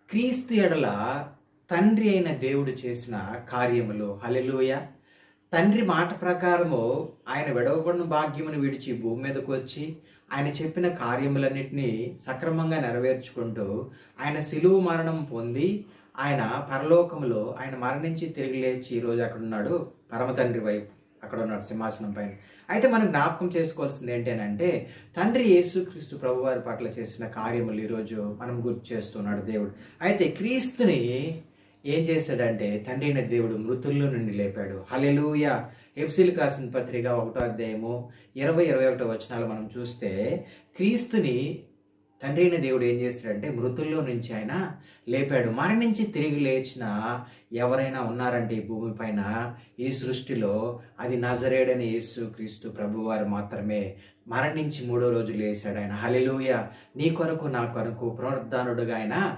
క్రీస్తు ఎడల తండ్రి అయిన దేవుడు చేసిన కార్యములు. హల్లెలూయా! తండ్రి మాట ప్రకారము ఆయన విడవబడిన భాగ్యమును విడిచి భూమి మీదకు వచ్చి ఆయన చెప్పిన కార్యములన్నిటినీ సక్రమంగా నెరవేర్చుకుంటూ ఆయన శిలువ మరణం పొంది ఆయన పరలోకములో ఆయన మరణించి తిరిగి లేచి ఈరోజు అక్కడ ఉన్నాడు, పరమ తండ్రి వైపు అక్కడ ఉన్నాడు సింహాసనం పైన. అయితే మనం జ్ఞాపకం చేసుకోవాల్సింది ఏంటి అని అంటే, తండ్రి యేసుక్రీస్తు ప్రభువారి పట్ల చేసిన కార్యములు ఈరోజు మనం గుర్తు చేస్తున్నాడు దేవుడు. అయితే క్రీస్తుని ఏం చేశాడంటే తండ్రి అయిన దేవుడు మృతుల్లో నుండి లేపాడు. హల్లెలూయా! ఎఫెసీయులకు రాసిన పత్రిక 1వ అధ్యాయము 20-21 వచనాలు మనం చూస్తే, క్రీస్తుని తండ్రి అయిన దేవుడు ఏం చేస్తాడంటే మృతుల్లో నుంచి ఆయన లేపాడు. మరణించి తిరిగి లేచిన ఎవరైనా ఉన్నారంటే ఈ భూమి పైన, ఈ సృష్టిలో, అది నజరేయుడైన యేసు క్రీస్తు ప్రభువారు మాత్రమే. మరణించి 3వ రోజు లేచాడు ఆయన. హల్లెలూయా! నీ కొరకు నా కొరకు పునరుద్ధానుడుగా ఆయన